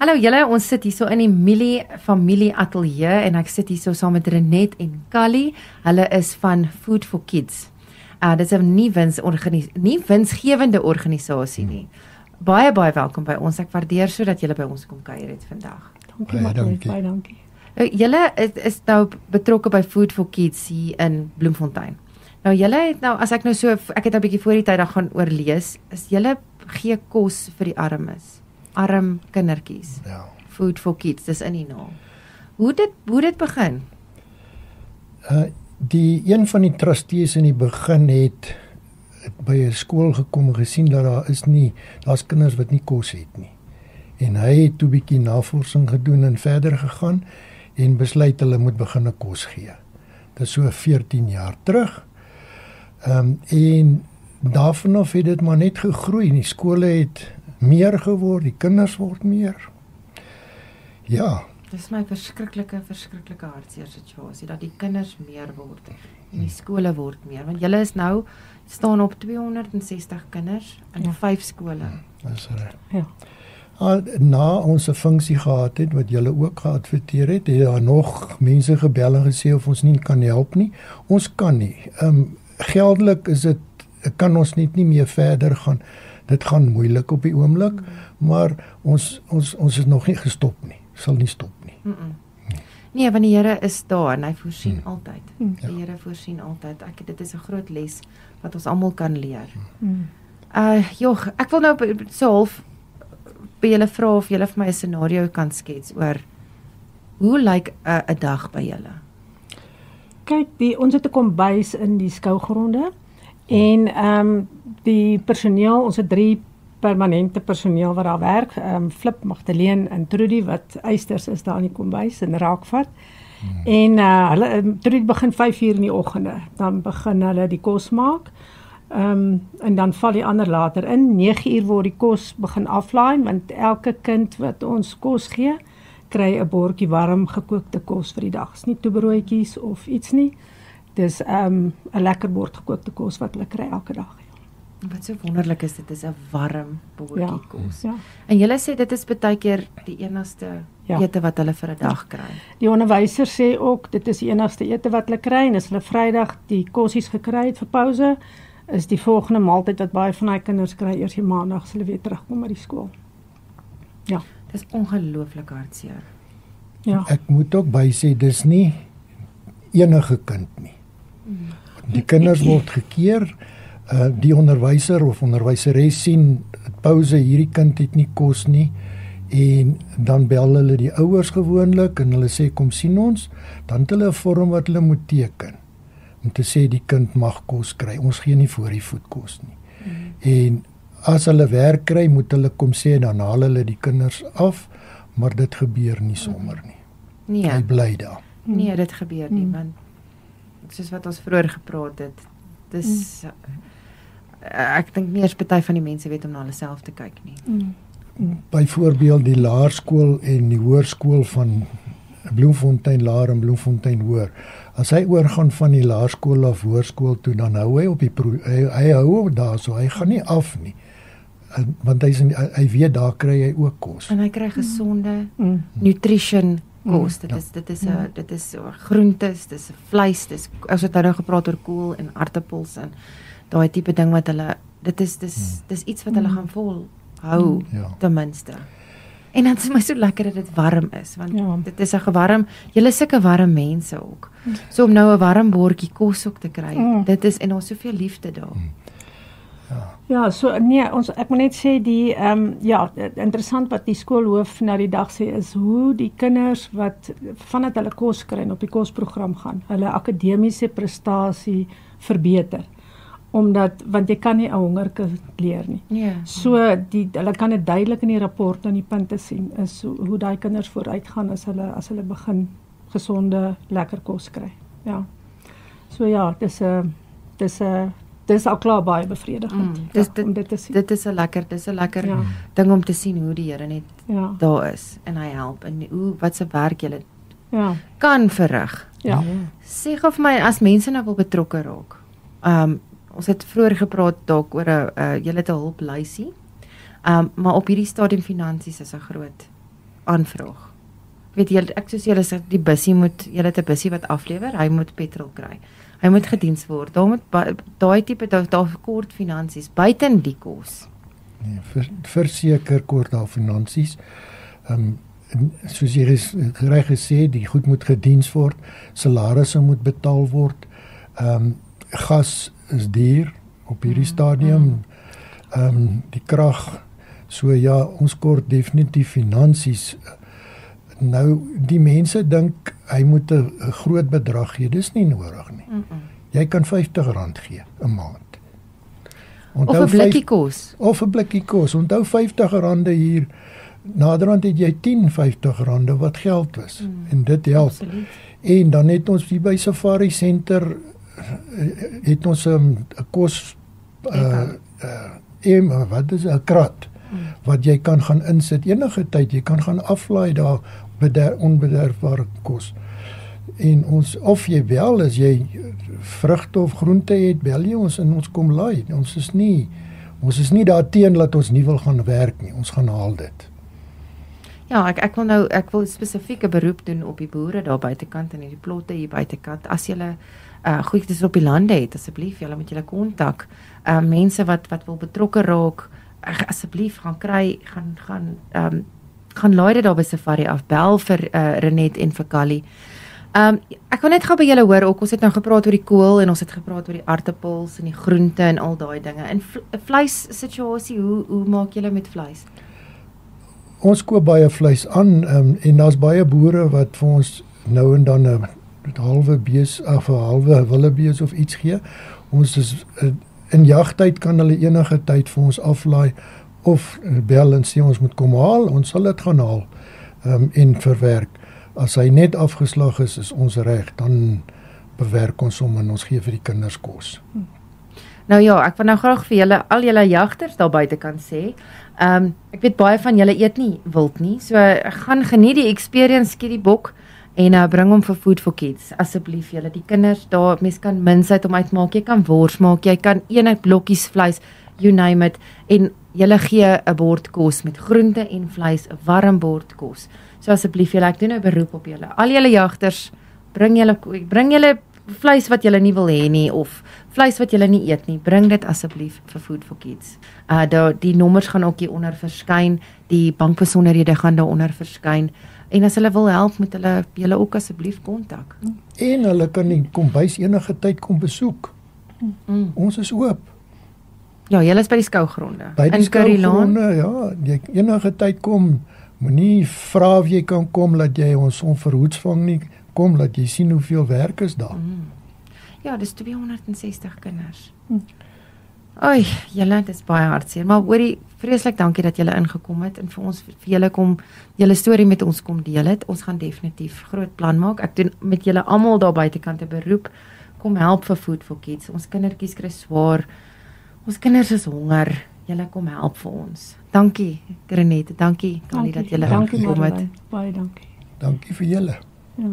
Hallo julle, ons sit hierso in die Milie familie ateljee en ek sit hierso saam met Renet en Callie. Hulle is van Food for Kids. Dit is 'n nie winsgewende organisasie nie. Baie welkom by ons. Ek waardeer so dat julle by ons kom kuier het vandag. Dankie. Baie dankie. Julle is nou betrokke by Food for Kids hier in Bloemfontein. Nou julle het nou, as ek het 'n bietjie voor die tyd gaan oorlees, is julle gee kos vir die arm kindertjies. Ja. Food for Kids, dis in die naam. Hoe dit begin? Die een van die trustees in die begin het by 'n skool gekom en gesien dat daar's kinders wat nie kos het nie. En hy het toe 'n bietjie navorsing gedoen en verder gegaan en besluit hulle moet begin kos gee. Dit is so 14 jaar terug. En daarvan af het dit maar net gegroei. Die skole het meer geword, die kinders word meer. Ja. Dis my verskriklike hartseer situasie dat die kinders meer word en die skole word meer, want julle is nou staan op 260 kinders in 5 skole. Dis reg. Ja. Na ons 'n funksie gehad het wat julle ook geadverteer het daar nog mense gebel en gesê of ons nie kan help nie. Ons kan nie. Geldelik kan ons net nie meer verder gaan. Dit gaan moeilik op die oomblik, maar ons is nog nie gestop nie. Sal nie stop nie. Nee, want die Here is daar en hy voorsien altyd. Die Here voorsien altyd. Dit is 'n groot les wat ons almal kan leer. Ek wil nou so half by julle vra of julle vir my 'n scenario kan skets oor hoe lyk 'n dag by julle? Kyk, ons het 'n kombuis in die skougronde en die personeel, ons het 3 permanente personeel wat daar werk, Flip, Magdalene en Trudy wat eisters is daar in die kombuis en raakvat. En Trudy begin 5:00 in die oggende, dan begin hulle die kos maak. En dan val die ander later in. 9:00 word die kos begin aflaai, want elke kind wat ons kos gee, kry 'n bordjie warm gekookte kos vir die dag. Dis nie toebroodjies of iets nie. Dis 'n lekker bord gekookte kos wat hulle kry elke dag. Wat so wonderlik is, dit is 'n warm bordjie kos. Ja. En julle sê dit is baie keer die enigste ete wat hulle vir 'n dag kry. Die onderwyser sê ook dit is die enigste ete wat hulle kry en as hulle Vrydag die kossies gekry het vir pouse, is die volgende maaltyd wat baie van die kinders kry eers die Maandag as hulle weer terugkom by die skool. Ja. Dis ongelooflik hartseer. Ja. Ek moet ook bysê dis nie enige kind nie. Die kinders word gekeer. Die onderwyser of onderwyseres sien pouse, hierdie kind het nie kos nie, en dan bel hulle die ouers gewoonlik en hulle sê kom sien ons, dan het hulle 'n vorm wat hulle moet teken om te sê die kind mag kos kry. Ons gee nie voor die voet kos nie. En as hulle werk kry, moet hulle kom sê, dan haal hulle die kinders af, maar dit gebeur nie sommer nie. Nee. Hy bly daar. Nee, dit gebeur nie, want soos wat ons vroeër gepraat het, dis ek dink nie eens party van die mense weet om na hulle self te kyk nie. Byvoorbeeld die laerskool en die hoërskool van Bloemfontein Laer en Bloemfontein Hoër. As hy oorgaan van die laerskool af hoërskool toe, dan hou hy op hy hou daar so, hy gaan nie af nie. Want hy weet daar kry hy ook kos. En hy kry gesonde nutrition kos. Dit is groentes, dis vleis, as het nou gepraat oor kool en aartappels en daai tipe ding wat hulle dis iets wat hulle gaan volhou ten minste. En dan is my so lekker dat dit warm is, want dit is 'n gewarm, julle is sulke warm mense ook. So om nou 'n warm bordjie kos ook te kry, dit is, en daar's soveel liefde daar. Ja, so nee, ek moet net sê interessant wat die skoolhoof nou die dag sê is hoe die kinders wat vandat hulle kos kry en op die kosprogram gaan, hulle akademiese prestasie verbeter. Want jy kan nie 'n hongerkind leer nie. Ja. So hulle kan dit duidelik in die rapport aan die punte sien is hoe daai kinders vooruit gaan as hulle begin gesonde lekker kos kry. Ja. So ja, dis al klaar baie bevredigend. Om dit te sien. Dit is 'n lekker ding om te sien hoe die Here net daar is en hy help en wat se werk jy kan verrig. Ja. Sê gou vir my, as mense nou wil betrokke raak. Ons het vroeër gepraat dalk oor julle het 'n hulplysie. Maar op hierdie stadium finansies is 'n groot aanvraag. Weet jy, ek soos julle sê, die bussie moet, julle het 'n bussie wat aflewer, hy moet petrol kry. Hy moet gediens word. Daar moet daai tipe daar kort finansies buiten die kos. Nee, verseker kort daar finansies. Soos jy reg gesê, die goed moet gediens word, salarisse moet betaal word. Gas is duur op hierdie stadium. Die krag. So ja, ons kort definitief finansies. Nou, die mense dink hy moet 'n groot bedrag gee. Dis nie nodig nie. Jy kan R50 gee 'n maand. Onthou of 'n blikkie kos. Of 'n blikkie kos. Onthou R50 hier. Naderhand het jy R10, wat geld was. En dit help. Absoluut. En dan het ons hier by Safari Center het ons 'n kos wat is 'n krat wat jy kan gaan insit enige tyd. Jy kan gaan aflaai daar onbederfbare kos. En ons, of jy bel as jy vrugte of groente het, bel jy ons en ons kom laai. Ons is nie daarteen dat ons nie wil gaan werk nie. Ons gaan haal dit. Ja, ek wil spesifiek 'n beroep doen op die boere daar buitekant en die plotte hier buitekant. As julle goedjies op die lande het, asseblief, julle moet julle kontak. Mense wat wil betrokke raak, asseblief gaan laai dit daar by Safari af, bel vir Renet en vir Callie. Ek wil net gou by julle hoor ook, ons het nou gepraat oor die kool en ons het gepraat oor die aartappels en die groente en al daai dinge. In vleis situasie, hoe maak julle met vleis? Ons koop baie vleis aan en daar's baie boere wat vir ons nou en dan 'n halwe bees of 'n halwe willebees of iets gee. Ons is in jagtyd kan hulle enige tyd vir ons aflaai of bel en sê ons moet kom haal, ons sal dit gaan haal en verwerk. As hy net afgeslag is ons reg, dan bewerk ons hom en ons gee vir die kinders kos. Nou ja, ek wil nou graag vir julle, al julle jagters daar buite kan sê, ek weet baie van julle eet nie wild nie, so gaan geniet die experience, skiet die bok, en bring hom vir Food for Kids, asseblief julle, die kinders daar, mens kan minsheid om uitmaak, jy kan wors maak, jy kan enige blokkies vleis, you name it, en julle gee 'n bord kos met groente en vleis, 'n warm bord kos. So asseblief julle, ek doen 'n beroep op julle. Al julle jagters, bring julle vleis wat julle nie wil hê nie of vleis wat julle nie eet nie. Bring dit asseblief vir Food for Kids. Die nommers gaan ook hier onder verskyn, die bankbesonderhede gaan daar onder verskyn. En as hulle wil help, moet julle ook asseblief kontak. En hulle kan die kombuis enige tyd kom besoek. Ons is oop. Ja, julle is by die skougronde. By die skougronde, ja, jy enige tyd kom. Moenie vra of jy kan kom, dat jy ons onverhoeds vang nie. Kom, laat jy sien hoeveel werk is daar. Ja, dis 260 kinders. Oei, julle, dit is baie hartseer. Maar hoorie, vreeslik dankie dat julle ingekom het en vir ons, vir julle storie met ons kom deel het. Ons gaan definitief groot plan maak. Ek doen met julle almal daar buitekant 'n beroep. Kom help vir Food for Kids. Ons kindertjies kry swaar. Ons kinders is honger. Julle kom help vir ons. Dankie, Renette. Dankie, Callie, dat julle ingekom het. Baie dankie. Dankie vir julle. Ja.